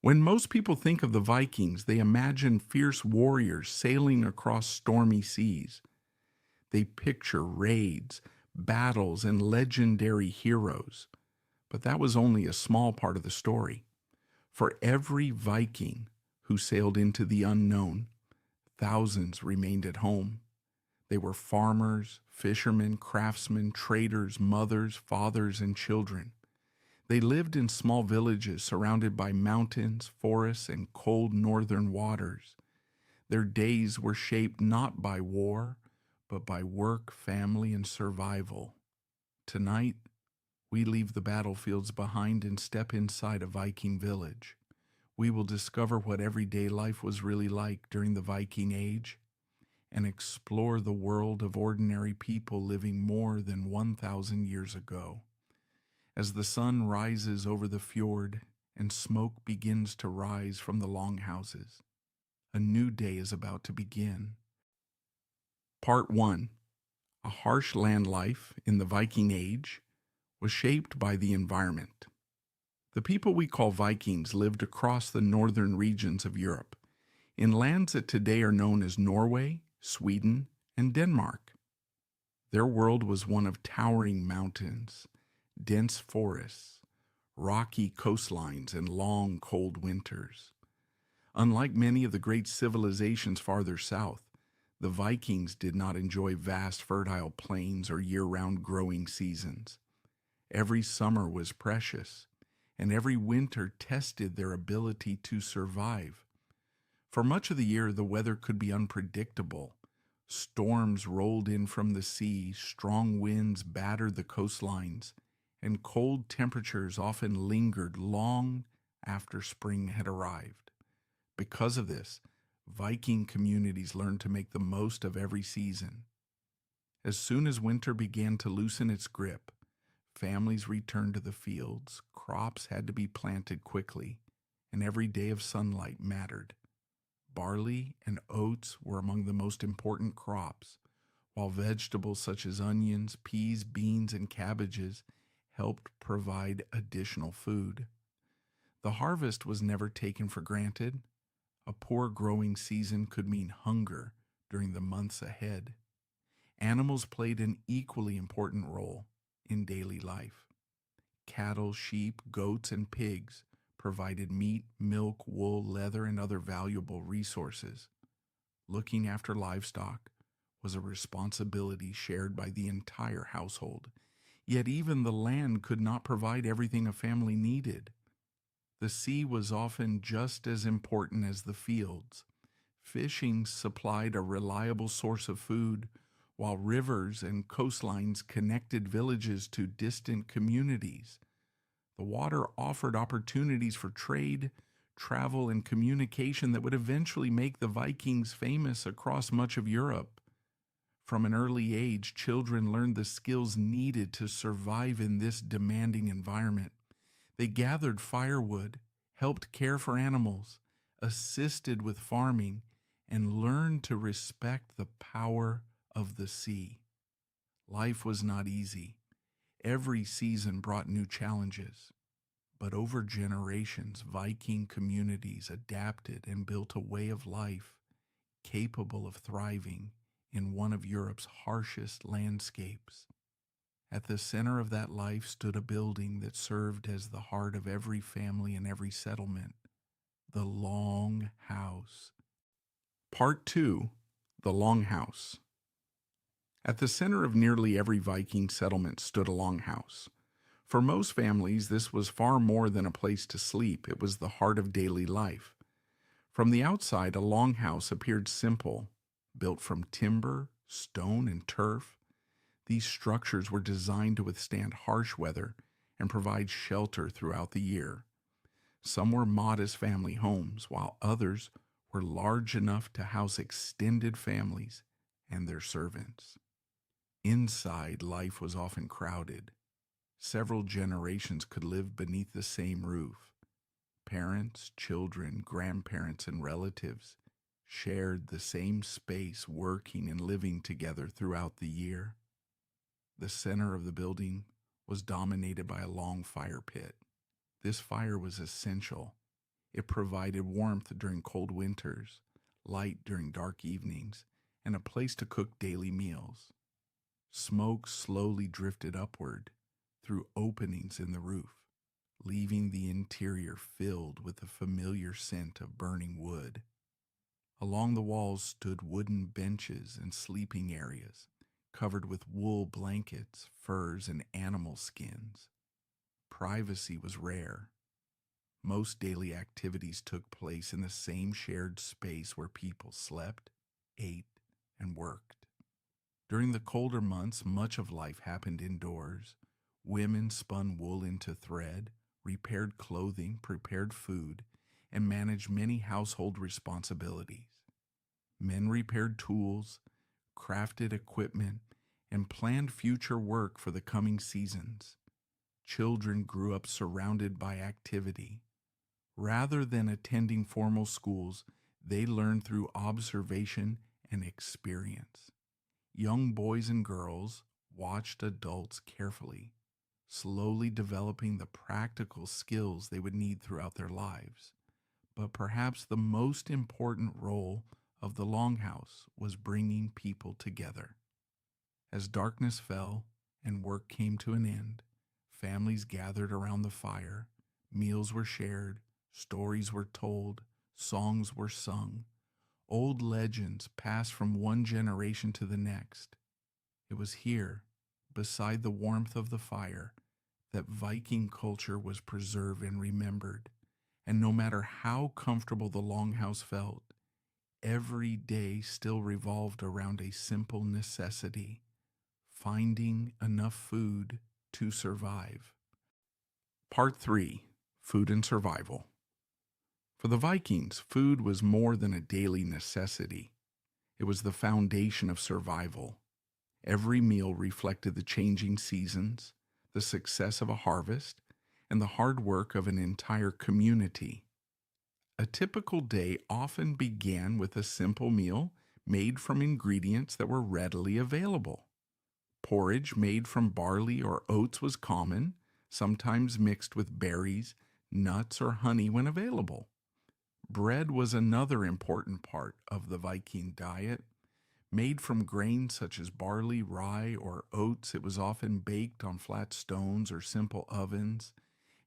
When most people think of the Vikings, they imagine fierce warriors sailing across stormy seas. They picture raids, battles, and legendary heroes. But that was only a small part of the story. For every Viking who sailed into the unknown, thousands remained at home. They were farmers, fishermen, craftsmen, traders, mothers, fathers, and children. They lived in small villages surrounded by mountains, forests, and cold northern waters. Their days were shaped not by war, but by work, family, and survival. Tonight, we leave the battlefields behind and step inside a Viking village. We will discover what everyday life was really like during the Viking Age and explore the world of ordinary people living more than 1,000 years ago. As the sun rises over the fjord and smoke begins to rise from the longhouses, a new day is about to begin. Part 1. A harsh land life in the Viking Age was shaped by the environment. The people we call Vikings lived across the northern regions of Europe, in lands that today are known as Norway, Sweden, and Denmark. Their world was one of towering mountains, dense forests, rocky coastlines, and long, cold winters. Unlike many of the great civilizations farther south, the Vikings did not enjoy vast, fertile plains or year-round growing seasons. Every summer was precious, and every winter tested their ability to survive. For much of the year, the weather could be unpredictable. Storms rolled in from the sea, strong winds battered the coastlines, and cold temperatures often lingered long after spring had arrived. Because of this, Viking communities learned to make the most of every season. As soon as winter began to loosen its grip, families returned to the fields, crops had to be planted quickly, and every day of sunlight mattered. Barley and oats were among the most important crops, while vegetables such as onions, peas, beans, and cabbages helped provide additional food. The harvest was never taken for granted. A poor growing season could mean hunger during the months ahead. Animals played an equally important role in daily life. Cattle, sheep, goats, and pigs provided meat, milk, wool, leather, and other valuable resources. Looking after livestock was a responsibility shared by the entire household. Yet even the land could not provide everything a family needed. The sea was often just as important as the fields. Fishing supplied a reliable source of food, while rivers and coastlines connected villages to distant communities. The water offered opportunities for trade, travel, and communication that would eventually make the Vikings famous across much of Europe. From an early age, children learned the skills needed to survive in this demanding environment. They gathered firewood, helped care for animals, assisted with farming, and learned to respect the power of the sea. Life was not easy. Every season brought new challenges. But over generations, Viking communities adapted and built a way of life capable of thriving in one of Europe's harshest landscapes. At the center of that life stood a building that served as the heart of every family and every settlement, the Longhouse. Part 2. The Longhouse. At the center of nearly every Viking settlement stood a longhouse. For most families, this was far more than a place to sleep. It was the heart of daily life. From the outside, a longhouse appeared simple, built from timber, stone, and turf. These structures were designed to withstand harsh weather and provide shelter throughout the year. Some were modest family homes, while others were large enough to house extended families and their servants. Inside, life was often crowded. Several generations could live beneath the same roof. Parents, children, grandparents, and relatives shared the same space, working and living together throughout the year. The center of the building was dominated by a long fire pit. This fire was essential. It provided warmth during cold winters, light during dark evenings, and a place to cook daily meals. Smoke slowly drifted upward through openings in the roof, leaving the interior filled with the familiar scent of burning wood. Along the walls stood wooden benches and sleeping areas, covered with wool blankets, furs, and animal skins. Privacy was rare. Most daily activities took place in the same shared space where people slept, ate, and worked. During the colder months, much of life happened indoors. Women spun wool into thread, repaired clothing, prepared food, and managed many household responsibilities. Men repaired tools, crafted equipment, and planned future work for the coming seasons. Children grew up surrounded by activity. Rather than attending formal schools, they learned through observation and experience. Young boys and girls watched adults carefully, slowly developing the practical skills they would need throughout their lives. But perhaps the most important role of the Longhouse was bringing people together. As darkness fell and work came to an end, families gathered around the fire, meals were shared, stories were told, songs were sung. Old legends passed from one generation to the next. It was here, beside the warmth of the fire, that Viking culture was preserved and remembered. And no matter how comfortable the Longhouse felt, every day still revolved around a simple necessity: finding enough food to survive. Part 3: Food and Survival. For the Vikings, food was more than a daily necessity. It was the foundation of survival. Every meal reflected the changing seasons, the success of a harvest, and the hard work of an entire community. A typical day often began with a simple meal made from ingredients that were readily available. Porridge made from barley or oats was common, sometimes mixed with berries, nuts, or honey when available. Bread was another important part of the Viking diet. Made from grains such as barley, rye, or oats, it was often baked on flat stones or simple ovens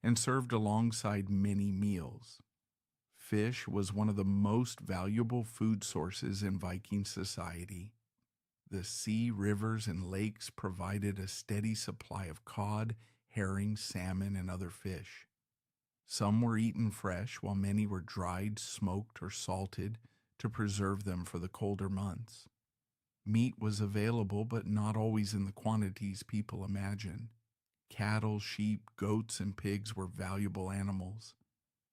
and served alongside many meals. Fish was one of the most valuable food sources in Viking society. The sea, rivers, and lakes provided a steady supply of cod, herring, salmon, and other fish. Some were eaten fresh, while many were dried, smoked, or salted to preserve them for the colder months. Meat was available, but not always in the quantities people imagine. Cattle, sheep, goats, and pigs were valuable animals,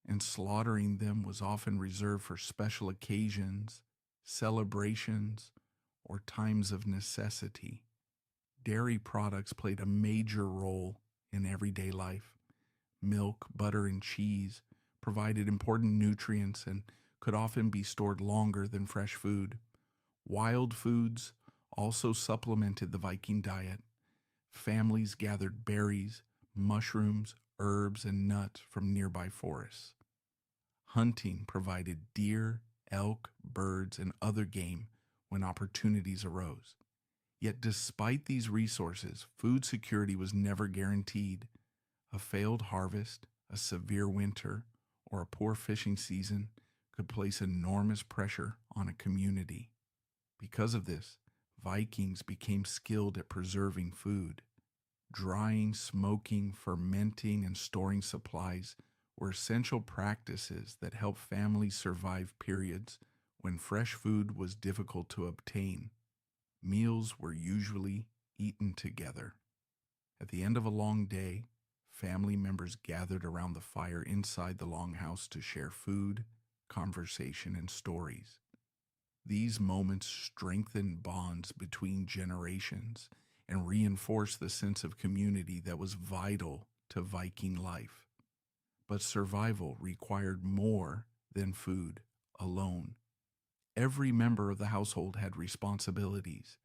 and slaughtering them was often reserved for special occasions, celebrations, or times of necessity. Dairy products played a major role in everyday life. Milk, butter, and cheese provided important nutrients and could often be stored longer than fresh food. Wild foods also supplemented the Viking diet. Families gathered berries, mushrooms, herbs, and nuts from nearby forests. Hunting provided deer, elk, birds, and other game when opportunities arose. Yet despite these resources, food security was never guaranteed. A failed harvest, a severe winter, or a poor fishing season could place enormous pressure on a community. Because of this, Vikings became skilled at preserving food. Drying, smoking, fermenting, and storing supplies were essential practices that helped families survive periods when fresh food was difficult to obtain. Meals were usually eaten together. At the end of a long day, family members gathered around the fire inside the Longhouse to share food, conversation, and stories. These moments strengthened bonds between generations and reinforced the sense of community that was vital to Viking life. But survival required more than food alone. Every member of the household had responsibilities,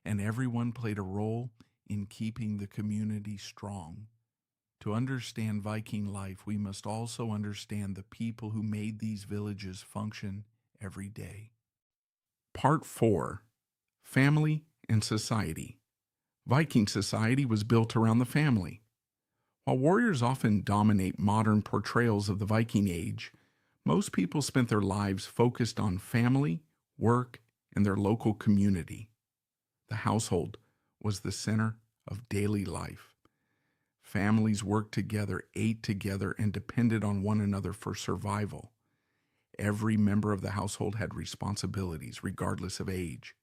and everyone played a role in keeping the community strong. To understand Viking life, we must also understand the people who made these villages function every day. Part 4: Family and Society. Viking society was built around the family. While warriors often dominate modern portrayals of the Viking Age, most people spent their lives focused on family, work, and their local community. The household was the center of daily life. Families worked together, ate together, and depended on one another for survival. Every member of the household had responsibilities, regardless of age.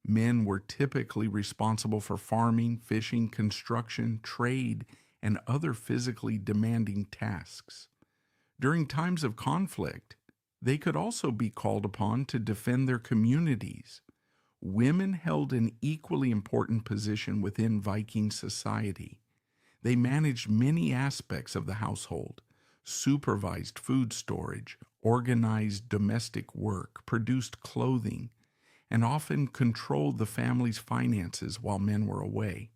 Men were typically responsible for farming, fishing, construction, trade, and other physically demanding tasks. During times of conflict, they could also be called upon to defend their communities. Women held an equally important position within Viking society. They managed many aspects of the household, supervised food storage, organized domestic work, produced clothing, and often controlled the family's finances while men were away.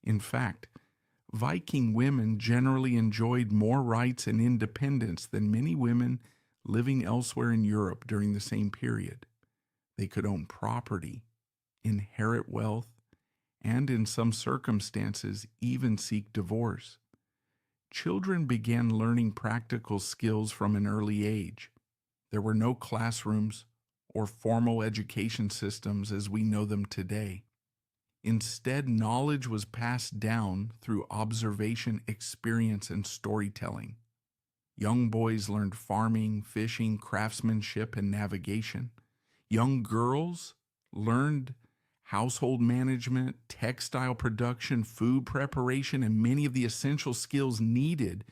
In fact, Viking women generally enjoyed more rights and independence than many women living elsewhere in Europe during the same period. They could own property, inherit wealth, and in some circumstances even seek divorce. Children began learning practical skills from an early age. There were no classrooms or formal education systems as we know them today. Instead, knowledge was passed down through observation, experience, and storytelling. Young boys learned farming, fishing, craftsmanship, and navigation. Young girls learned household management, textile production, food preparation, and many of the essential skills needed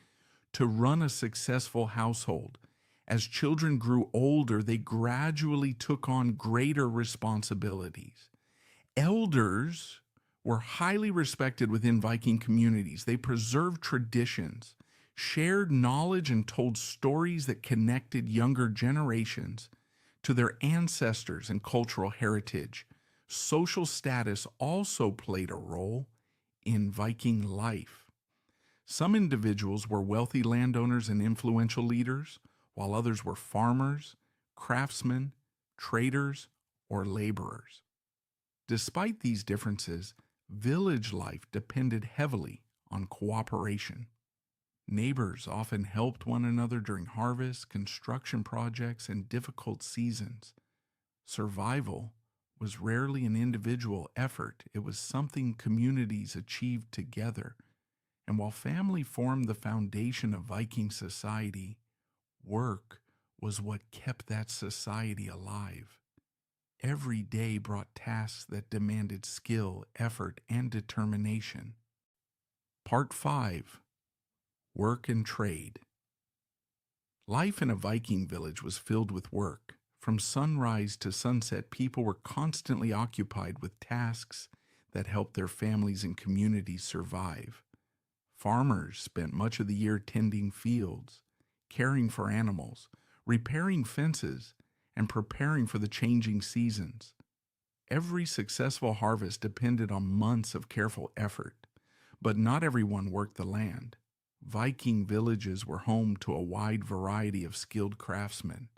to run a successful household. As children grew older, they gradually took on greater responsibilities. Elders were highly respected within Viking communities. They preserved traditions, shared knowledge, and told stories that connected younger generations to their ancestors and cultural heritage. Social status also played a role in Viking life. Some individuals were wealthy landowners and influential leaders, while others were farmers, craftsmen, traders, or laborers. Despite these differences, village life depended heavily on cooperation. Neighbors often helped one another during harvests, construction projects, and difficult seasons. Survival was rarely an individual effort. It was something communities achieved together. And while family formed the foundation of Viking society, work was what kept that society alive. Every day brought tasks that demanded skill, effort, and determination. Part 5: Work and Trade. Life in a Viking village was filled with work. From sunrise to sunset, people were constantly occupied with tasks that helped their families and communities survive. Farmers spent much of the year tending fields, caring for animals, repairing fences, and preparing for the changing seasons. Every successful harvest depended on months of careful effort, but not everyone worked the land. Viking villages were home to a wide variety of skilled craftsmen.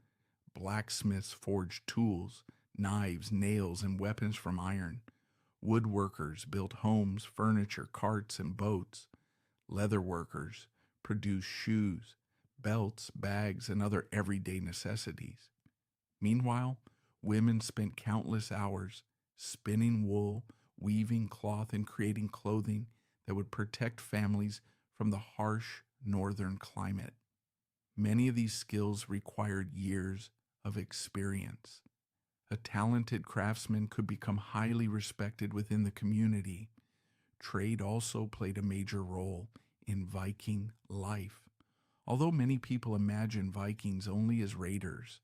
Blacksmiths forged tools, knives, nails, and weapons from iron. Woodworkers built homes, furniture, carts, and boats. Leatherworkers produced shoes, belts, bags, and other everyday necessities. Meanwhile, women spent countless hours spinning wool, weaving cloth, and creating clothing that would protect families from the harsh northern climate. Many of these skills required years of experience. A talented craftsman could become highly respected within the community. Trade also played a major role in Viking life. Although many people imagine Vikings only as raiders,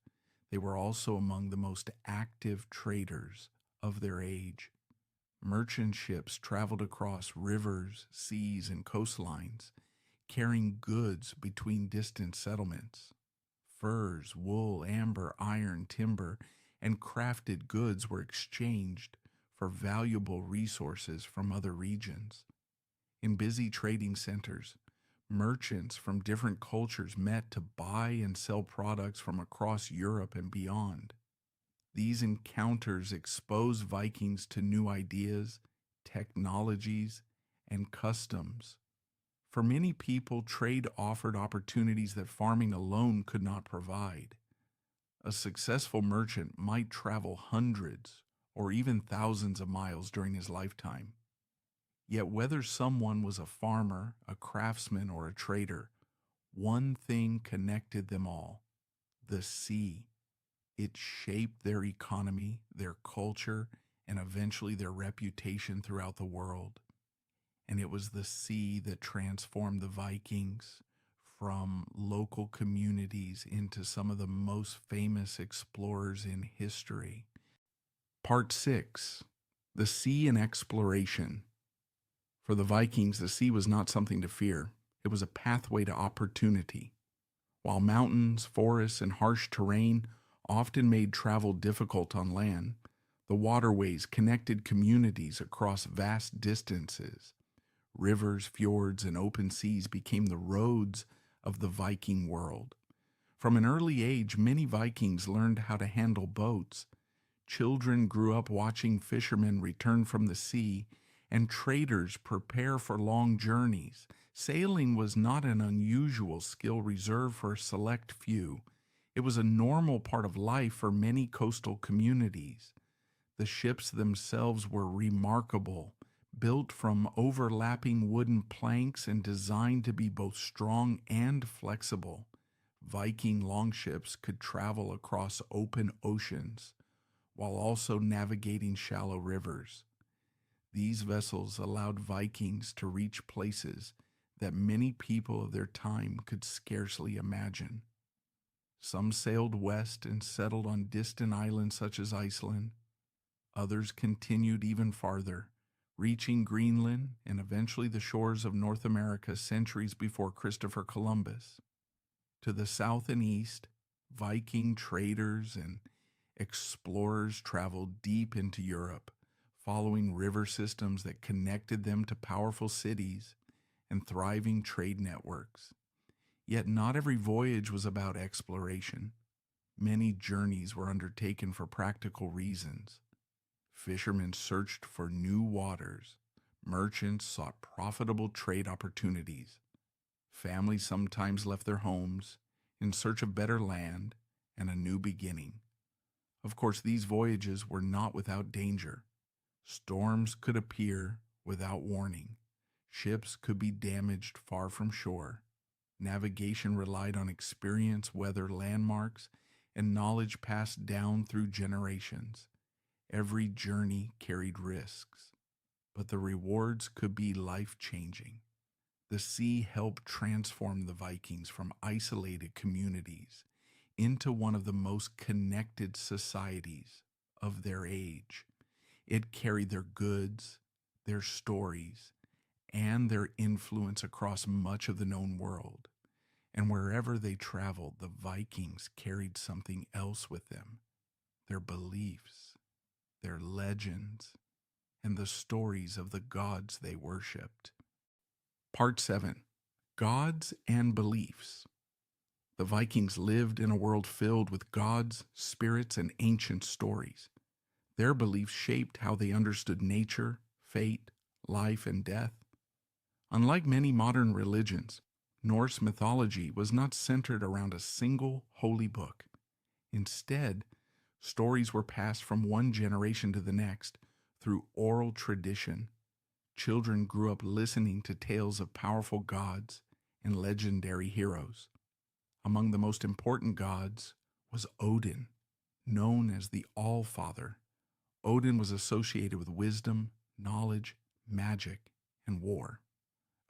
they were also among the most active traders of their age. Merchant ships traveled across rivers, seas, and coastlines, carrying goods between distant settlements. Furs, wool, amber, iron, timber, and crafted goods were exchanged for valuable resources from other regions. In busy trading centers, Merchants from different cultures met to buy and sell products from across Europe and beyond. These encounters exposed Vikings to new ideas, technologies, and customs. For many people, trade offered opportunities that farming alone could not provide. A successful merchant might travel hundreds or even thousands of miles during his lifetime. Yet, whether someone was a farmer, a craftsman, or a trader, one thing connected them all: the sea. It shaped their economy, their culture, and eventually their reputation throughout the world. And it was the sea that transformed the Vikings from local communities into some of the most famous explorers in history. Part 6: The Sea and Exploration. For the Vikings, the sea was not something to fear. It was a pathway to opportunity. While mountains, forests, and harsh terrain often made travel difficult on land, the waterways connected communities across vast distances. Rivers, fjords, and open seas became the roads of the Viking world. From an early age, many Vikings learned how to handle boats. Children grew up watching fishermen return from the sea and traders prepare for long journeys. Sailing was not an unusual skill reserved for a select few. It was a normal part of life for many coastal communities. The ships themselves were remarkable, built from overlapping wooden planks and designed to be both strong and flexible. Viking longships could travel across open oceans while also navigating shallow rivers. These vessels allowed Vikings to reach places that many people of their time could scarcely imagine. Some sailed west and settled on distant islands such as Iceland. Others continued even farther, reaching Greenland and eventually the shores of North America centuries before Christopher Columbus. To the south and east, Viking traders and explorers traveled deep into Europe, following river systems that connected them to powerful cities and thriving trade networks. Yet not every voyage was about exploration. Many journeys were undertaken for practical reasons. Fishermen searched for new waters. Merchants sought profitable trade opportunities. Families sometimes left their homes in search of better land and a new beginning. Of course, these voyages were not without danger. Storms could appear without warning. Ships could be damaged far from shore. Navigation relied on experience, weather, landmarks, and knowledge passed down through generations. Every journey carried risks, but the rewards could be life-changing. The sea helped transform the Vikings from isolated communities into one of the most connected societies of their age. It carried their goods, their stories, and their influence across much of the known world. And wherever they traveled, the Vikings carried something else with them: their beliefs, their legends, and the stories of the gods they worshipped. Part 7: Gods and Beliefs. The Vikings lived in a world filled with gods, spirits, and ancient stories. Their beliefs shaped how they understood nature, fate, life, and death. Unlike many modern religions, Norse mythology was not centered around a single holy book. Instead, stories were passed from one generation to the next through oral tradition. Children grew up listening to tales of powerful gods and legendary heroes. Among the most important gods was Odin, known as the All-Father. Odin was associated with wisdom, knowledge, magic, and war.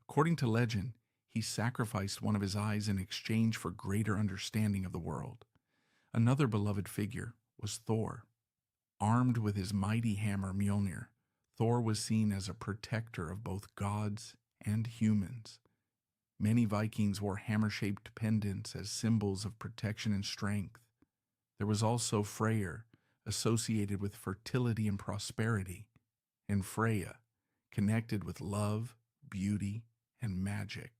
According to legend, he sacrificed one of his eyes in exchange for greater understanding of the world. Another beloved figure was Thor. Armed with his mighty hammer Mjolnir, Thor was seen as a protector of both gods and humans. Many Vikings wore hammer-shaped pendants as symbols of protection and strength. There was also Freyr, associated with fertility and prosperity, and Freya, connected with love, beauty, and magic.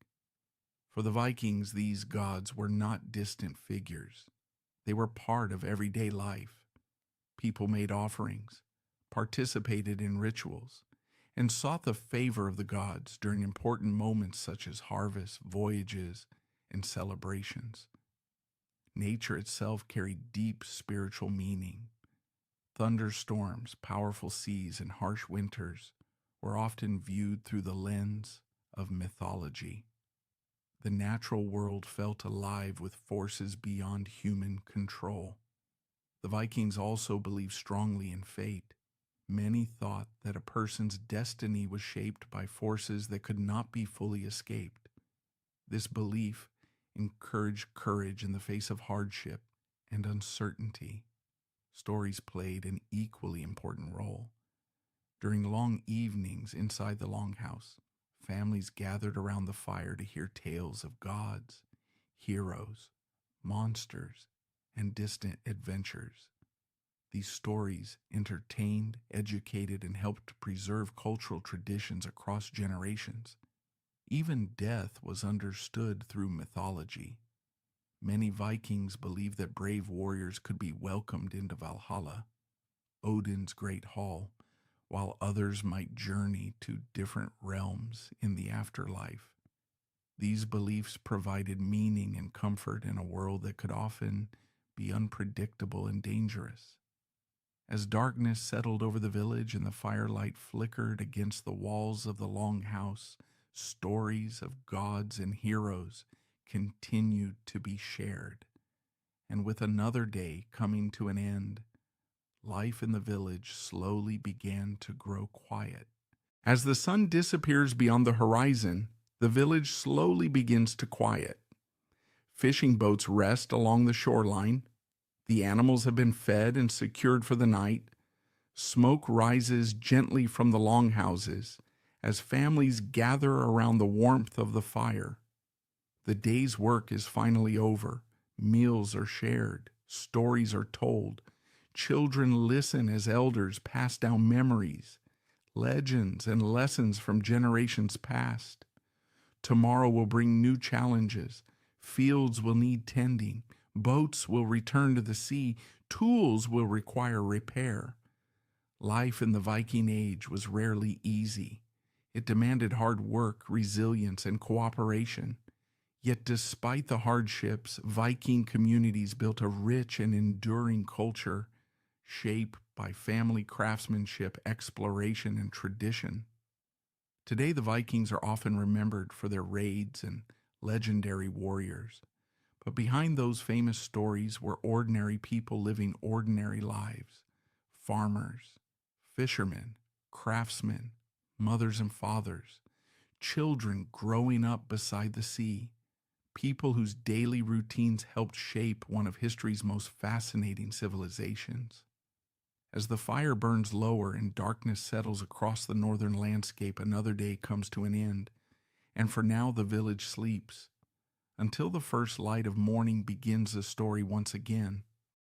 For the Vikings, these gods were not distant figures. They were part of everyday life. People made offerings, participated in rituals, and sought the favor of the gods during important moments such as harvests, voyages, and celebrations. Nature itself carried deep spiritual meaning. Thunderstorms, powerful seas, and harsh winters were often viewed through the lens of mythology. The natural world felt alive with forces beyond human control. The Vikings also believed strongly in fate. Many thought that a person's destiny was shaped by forces that could not be fully escaped. This belief encouraged courage in the face of hardship and uncertainty. Stories played an equally important role. During long evenings inside the Longhouse, families gathered around the fire to hear tales of gods, heroes, monsters, and distant adventures. These stories entertained, educated, and helped preserve cultural traditions across generations. Even death was understood through mythology. Many Vikings believed that brave warriors could be welcomed into Valhalla, Odin's great hall, while others might journey to different realms in the afterlife. These beliefs provided meaning and comfort in a world that could often be unpredictable and dangerous. As darkness settled over the village and the firelight flickered against the walls of the Longhouse, stories of gods and heroes continued to be shared. And with another day coming to an end, life in the village slowly began to grow quiet. As the sun disappears beyond the horizon, the village slowly begins to quiet. Fishing boats rest along the shoreline. The animals have been fed and secured for the night. Smoke rises gently from the longhouses as families gather around the warmth of the fire. The day's work is finally over. Meals are shared. Stories are told. Children listen as elders pass down memories, legends, and lessons from generations past. Tomorrow will bring new challenges. Fields will need tending. Boats will return to the sea. Tools will require repair. Life in the Viking Age was rarely easy. It demanded hard work, resilience, and cooperation. Yet despite the hardships, Viking communities built a rich and enduring culture shaped by family craftsmanship, exploration, and tradition. Today, the Vikings are often remembered for their raids and legendary warriors. But behind those famous stories were ordinary people living ordinary lives. Farmers, fishermen, craftsmen, mothers and fathers, children growing up beside the sea, people whose daily routines helped shape one of history's most fascinating civilizations. As the fire burns lower and darkness settles across the northern landscape, another day comes to an end, and for now the village sleeps. Until the first light of morning begins the story once again.